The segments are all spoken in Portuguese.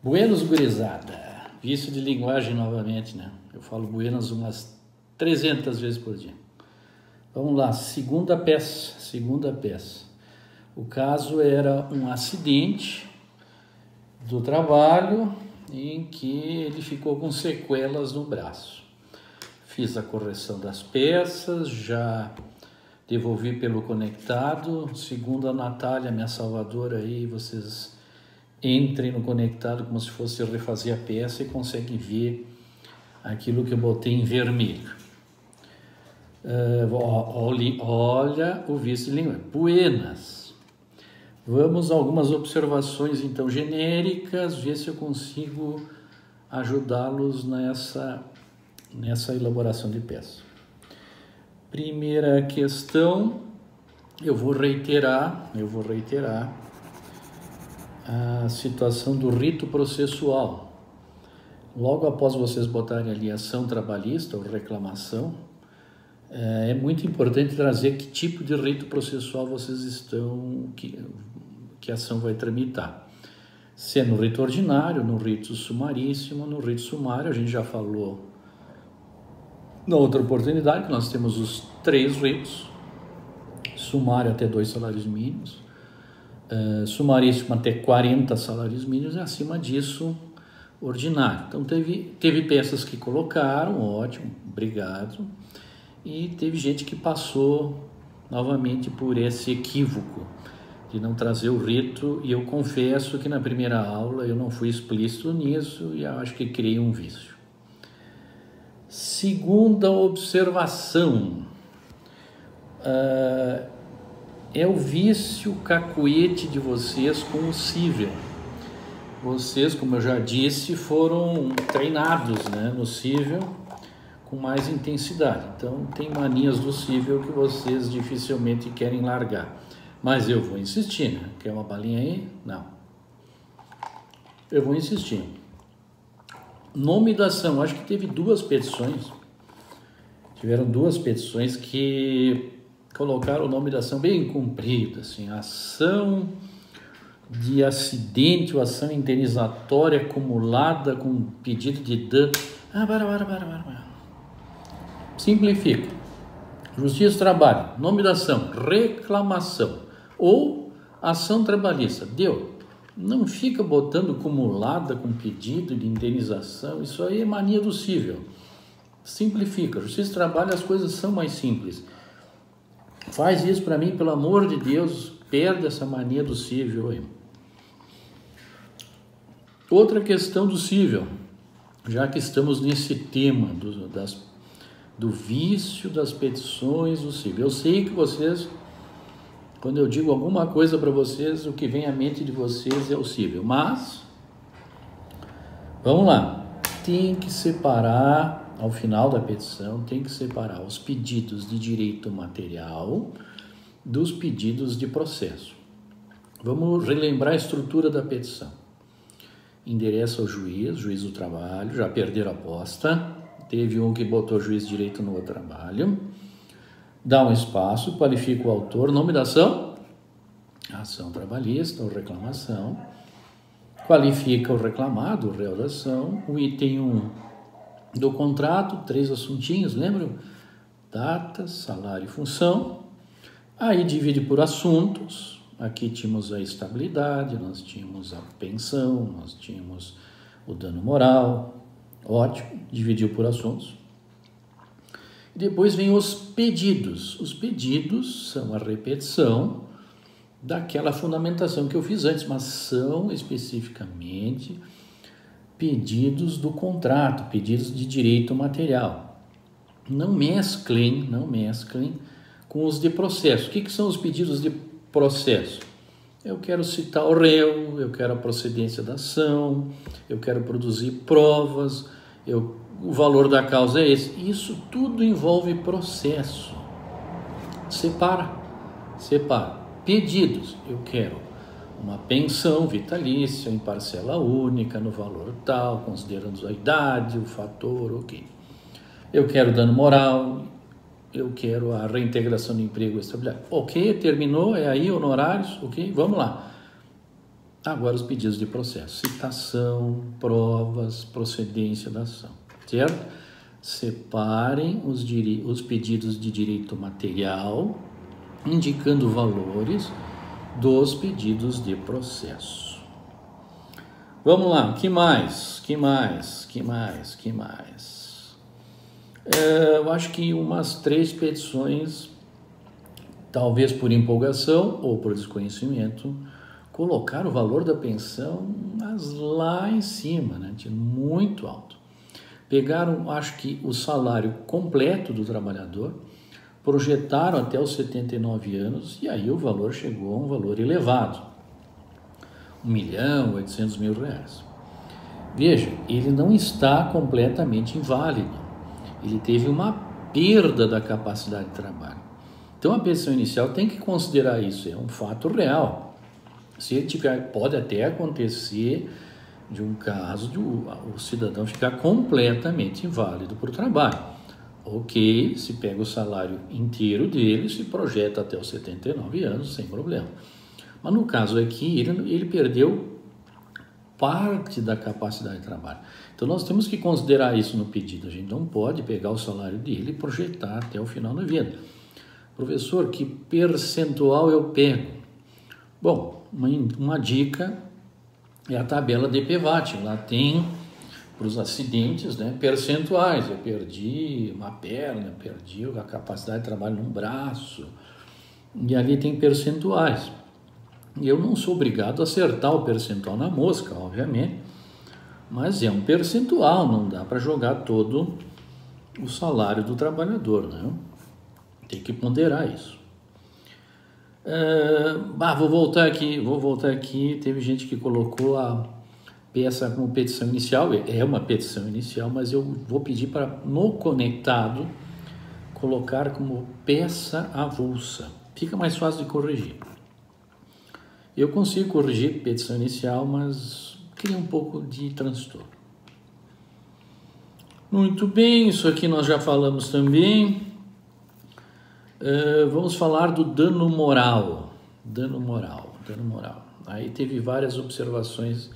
Buenos, gurizada. Vício de linguagem novamente, né? Eu falo buenos umas 300 vezes por dia. Vamos lá, segunda peça. O caso era um acidente do trabalho em que ele ficou com sequelas no braço. Fiz a correção das peças, já devolvi pelo conectado. Segundo a Natália, minha salvadora aí, vocês entrem no conectado como se fosse refazer a peça e conseguem ver aquilo que eu botei em vermelho. Olha o vício de língua. Buenas. Vamos a algumas observações então genéricas, ver se eu consigo ajudá-los nessa elaboração de peça. Primeira questão, eu vou reiterar a situação do rito processual. Logo após vocês botarem ali ação trabalhista ou reclamação, é muito importante trazer que tipo de rito processual vocês estão, que a ação vai tramitar. Se é no rito ordinário, no rito sumaríssimo, no rito sumário, a gente já falou na outra oportunidade que nós temos os 3 ritos: sumário até 2 salários mínimos, sumaríssimo até 40 salários mínimos e acima disso ordinário. Então teve peças que colocaram, ótimo, obrigado, e teve gente que passou novamente por esse equívoco de não trazer o rito, e eu confesso que na primeira aula eu não fui explícito nisso e eu acho que criei um vício. Segunda observação, é o vício cacuete de vocês com o cível. Vocês, como eu já disse, foram treinados, né, no cível com mais intensidade. Então, tem manias do cível que vocês dificilmente querem largar. Mas eu vou insistir, né? Quer uma balinha aí? Não. Eu vou insistir. Nome da ação. Acho que teve 2 petições. Tiveram 2 petições que colocaram o nome da ação bem comprido, assim, ação de acidente ou ação indenizatória acumulada com pedido de dano. Simplifica. Justiça do Trabalho, nome da ação, reclamação ou ação trabalhista. Deu. Não fica botando acumulada com pedido de indenização, isso aí é mania do cível. Simplifica. Justiça do Trabalho, as coisas são mais simples. Faz isso para mim, pelo amor de Deus, perde essa mania do cível aí. Outra questão do cível, já que estamos nesse tema do vício das petições do cível. Eu sei que vocês, quando eu digo alguma coisa para vocês, o que vem à mente de vocês é o cível, mas vamos lá, tem que separar. Ao final da petição, tem que separar os pedidos de direito material dos pedidos de processo. Vamos relembrar a estrutura da petição. Endereça ao juiz do trabalho, já perderam a aposta, teve um que botou juiz de direito no outro trabalho, dá um espaço, qualifica o autor, nome da ação, ação trabalhista ou reclamação, qualifica o reclamado, o réu da ação, o item 1 do contrato, 3 assuntinhos, lembram? Data, salário e função. Aí divide por assuntos. Aqui tínhamos a estabilidade, nós tínhamos a pensão, nós tínhamos o dano moral. Ótimo, dividiu por assuntos. E depois vem os pedidos. Os pedidos são a repetição daquela fundamentação que eu fiz antes, mas são especificamente pedidos do contrato, pedidos de direito material. Não mesclem com os de processo. O que são os pedidos de processo? Eu quero citar o réu, eu quero a procedência da ação, eu quero produzir provas, o valor da causa é esse. Isso tudo envolve processo. Separa. Pedidos, eu quero uma pensão vitalícia em parcela única, no valor tal, considerando a idade, o fator, ok. Eu quero dano moral, eu quero a reintegração do emprego e estabilidade. Ok, terminou, é aí, honorários, ok, vamos lá. Agora os pedidos de processo, citação, provas, procedência da ação, certo? Separem os pedidos de direito material, indicando valores dos pedidos de processo. Vamos lá, que mais? Eu acho que umas 3 petições, talvez por empolgação ou por desconhecimento, colocaram o valor da pensão lá em cima, né? Muito alto. Pegaram, acho que, o salário completo do trabalhador, projetaram até os 79 anos e aí o valor chegou a um valor elevado. R$1.800.000. Veja, ele não está completamente inválido. Ele teve uma perda da capacidade de trabalho. Então a pensão inicial tem que considerar isso, é um fato real. Se ele tiver, pode até acontecer de um caso de o cidadão ficar completamente inválido por trabalho. Ok, se pega o salário inteiro dele, se projeta até os 79 anos, sem problema. Mas no caso aqui, ele perdeu parte da capacidade de trabalho. Então nós temos que considerar isso no pedido. A gente não pode pegar o salário dele e projetar até o final da vida. Professor, que percentual eu pego? Bom, uma dica é a tabela DPVAT. Lá tem, para os acidentes, né, percentuais. Eu perdi uma perna, perdi a capacidade de trabalho num braço. E ali tem percentuais. E eu não sou obrigado a acertar o percentual na mosca, obviamente. Mas é um percentual, não dá para jogar todo o salário do trabalhador, né? Tem que ponderar isso. Vou voltar aqui. Teve gente que colocou a peça como petição inicial. É uma petição inicial, mas eu vou pedir para, no conectado, colocar como peça avulsa. Fica mais fácil de corrigir. Eu consigo corrigir petição inicial, mas cria um pouco de transtorno. Muito bem, isso aqui nós já falamos também. Vamos falar do dano moral. Dano moral. Aí teve várias observações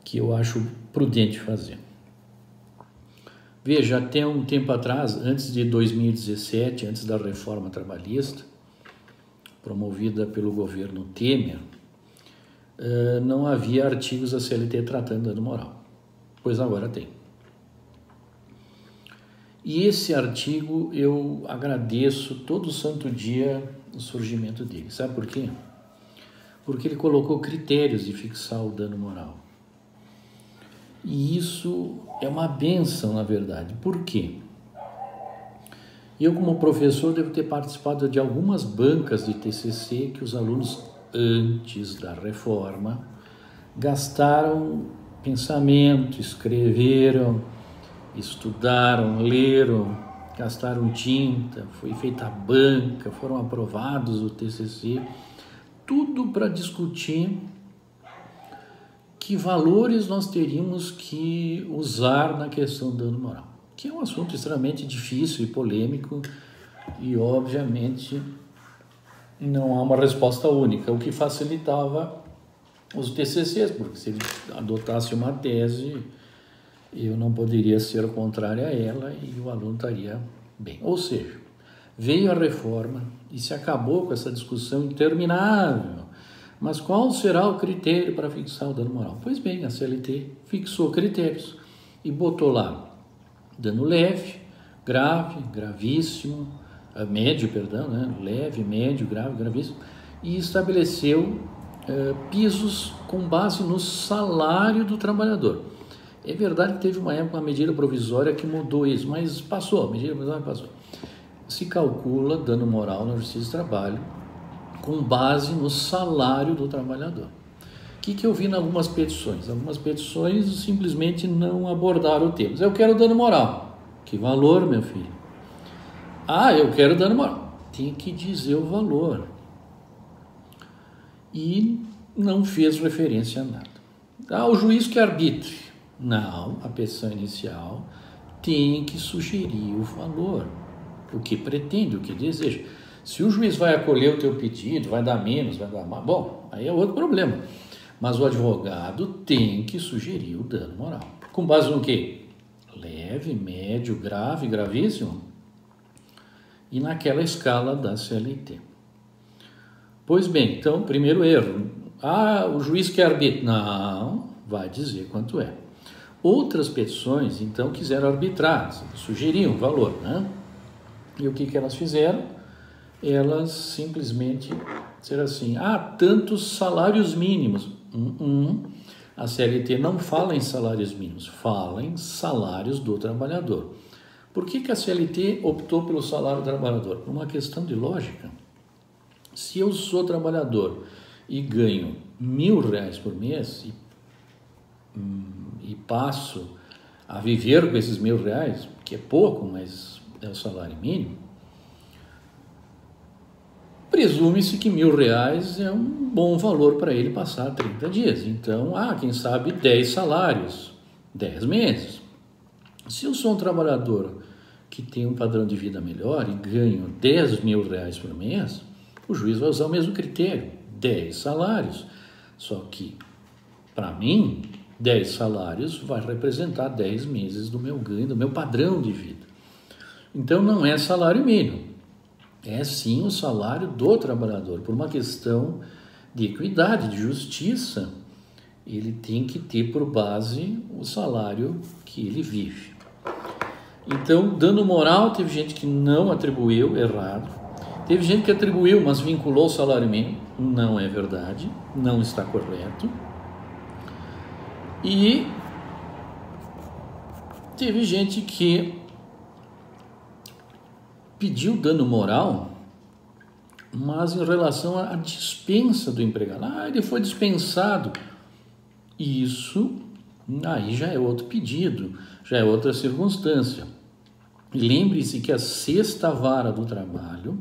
que eu acho prudente fazer. Veja, até um tempo atrás, antes de 2017, antes da reforma trabalhista, promovida pelo governo Temer, não havia artigos da CLT tratando dano moral, pois agora tem. E esse artigo eu agradeço todo santo dia o surgimento dele. Sabe por quê? Porque ele colocou critérios de fixar o dano moral. E isso é uma bênção, na verdade. Por quê? Eu, como professor, devo ter participado de algumas bancas de TCC que os alunos, antes da reforma, gastaram pensamento, escreveram, estudaram, leram, gastaram tinta, foi feita a banca, foram aprovados o TCC, tudo para discutir que valores nós teríamos que usar na questão do dano moral, que é um assunto extremamente difícil e polêmico e, obviamente, não há uma resposta única, o que facilitava os TCCs, porque se ele adotasse uma tese, eu não poderia ser contrário a ela e o aluno estaria bem. Ou seja, veio a reforma e se acabou com essa discussão interminável. Mas qual será o critério para fixar o dano moral? Pois bem, a CLT fixou critérios e botou lá dano leve, grave, gravíssimo, médio, perdão, né? Leve, médio, grave, gravíssimo, e estabeleceu pisos com base no salário do trabalhador. É verdade que teve uma época, uma medida provisória que mudou isso, mas passou, a medida provisória passou. Se calcula dano moral na Justiça do Trabalho com base no salário do trabalhador. O que eu vi em algumas petições? Algumas petições simplesmente não abordaram o tema. Eu quero dano moral. Que valor, meu filho? Eu quero dano moral. Tem que dizer o valor. E não fez referência a nada. O juiz que arbitre. Não, a petição inicial tem que sugerir o valor, o que pretende, o que deseja. Se o juiz vai acolher o teu pedido, vai dar menos, vai dar mais, bom, aí é outro problema. Mas o advogado tem que sugerir o dano moral. Com base no quê? Leve, médio, grave, gravíssimo. E naquela escala da CLT. Pois bem, então, primeiro erro. O juiz quer arbitrar. Não, vai dizer quanto é. Outras petições, então, quiseram arbitrar, sugeriam um valor, né? E o que elas fizeram? Elas simplesmente disseram assim, tantos salários mínimos. A CLT não fala em salários mínimos, fala em salários do trabalhador. Por que a CLT optou pelo salário do trabalhador? Por uma questão de lógica. Se eu sou trabalhador e ganho R$1.000 por mês e passo a viver com esses R$1.000, que é pouco, mas é o salário mínimo, presume-se que R$1.000 é um bom valor para ele passar 30 dias. Então, quem sabe 10 salários, 10 meses. Se eu sou um trabalhador que tem um padrão de vida melhor e ganho R$10.000 por mês, o juiz vai usar o mesmo critério, 10 salários. Só que, para mim, 10 salários vai representar 10 meses do meu ganho, do meu padrão de vida. Então, não é salário mínimo. É sim o salário do trabalhador. Por uma questão de equidade, de justiça, ele tem que ter por base o salário que ele vive. Então, dano moral, teve gente que não atribuiu, errado. Teve gente que atribuiu, mas vinculou o salário mínimo. Não é verdade, não está correto. E teve gente que pediu dano moral, mas em relação à dispensa do empregado. Ele foi dispensado. Isso, aí já é outro pedido, já é outra circunstância. Lembre-se que a sexta vara do trabalho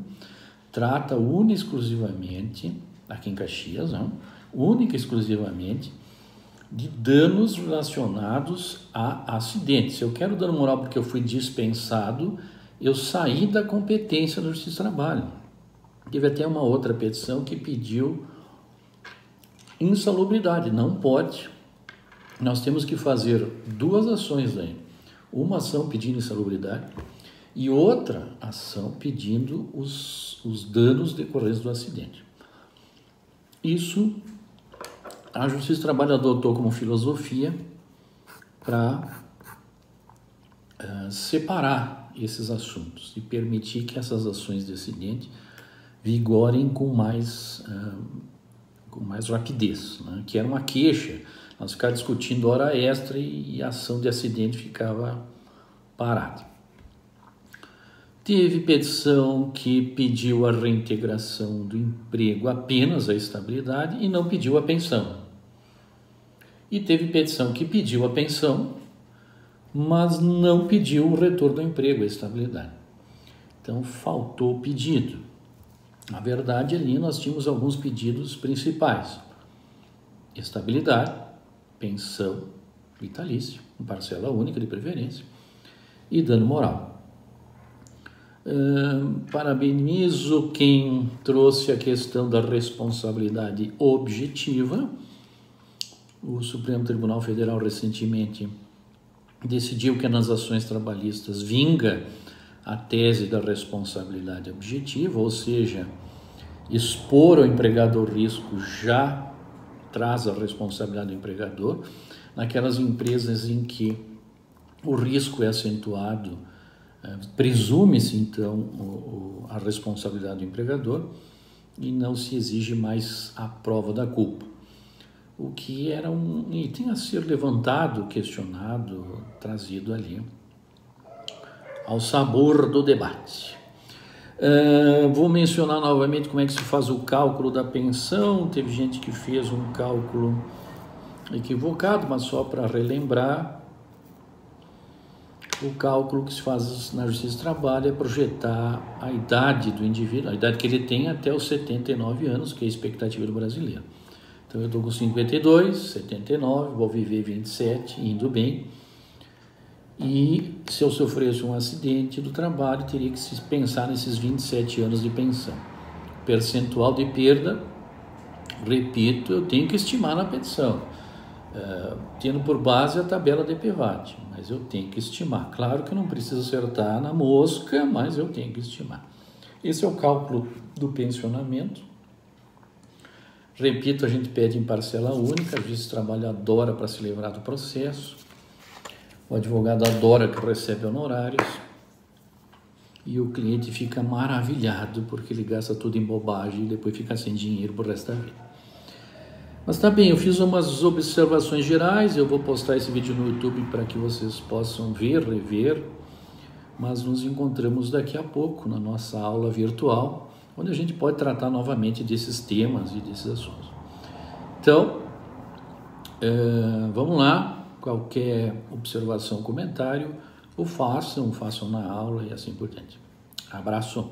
trata única e exclusivamente, aqui em Caxias, única e exclusivamente, de danos relacionados a acidentes. Se eu quero dano moral porque eu fui dispensado, eu saí da competência da Justiça do Trabalho. Teve até uma outra petição que pediu insalubridade. Não pode. Nós temos que fazer duas ações aí. Uma ação pedindo insalubridade e outra ação pedindo os danos decorrentes do acidente. Isso a Justiça do Trabalho adotou como filosofia para separar esses assuntos e permitir que essas ações de acidente vigorem com mais rapidez, né? Que era uma queixa, nós ficávamos discutindo hora extra e a ação de acidente ficava parada. Teve petição que pediu a reintegração do emprego, apenas a estabilidade, e não pediu a pensão. E teve petição que pediu a pensão, mas não pediu o retorno do emprego, a estabilidade. Então, faltou o pedido. Na verdade, ali nós tínhamos alguns pedidos principais. Estabilidade, pensão vitalícia, parcela única de preferência e dano moral. Parabenizo quem trouxe a questão da responsabilidade objetiva. O Supremo Tribunal Federal recentemente decidiu que nas ações trabalhistas vinga a tese da responsabilidade objetiva, ou seja, expor ao empregador risco já traz a responsabilidade do empregador. Naquelas empresas em que o risco é acentuado, presume-se então a responsabilidade do empregador e não se exige mais a prova da culpa. O que era um item a ser levantado, questionado, trazido ali ao sabor do debate. Vou mencionar novamente como é que se faz o cálculo da pensão. Teve gente que fez um cálculo equivocado, mas só para relembrar, o cálculo que se faz na Justiça do Trabalho é projetar a idade do indivíduo, a idade que ele tem até os 79 anos, que é a expectativa do brasileiro. Então eu estou com 52, 79, vou viver 27, indo bem. E se eu sofresse um acidente do trabalho, teria que se pensar nesses 27 anos de pensão. Percentual de perda repito, eu tenho que estimar na petição, tendo por base a tabela de PVAT, mas eu tenho que estimar. Claro que eu não preciso acertar na mosca, mas eu tenho que estimar. Esse é o cálculo do pensionamento. Repito, a gente pede em parcela única, a justiça do trabalho adora para se livrar do processo, o advogado adora que recebe honorários e o cliente fica maravilhado porque ele gasta tudo em bobagem e depois fica sem dinheiro pro resto da vida. Mas tá bem, eu fiz umas observações gerais, eu vou postar esse vídeo no YouTube para que vocês possam ver, rever, mas nos encontramos daqui a pouco na nossa aula virtual, onde a gente pode tratar novamente desses temas e desses assuntos. Então, vamos lá, qualquer observação, comentário, façam na aula e assim por diante. Abraço!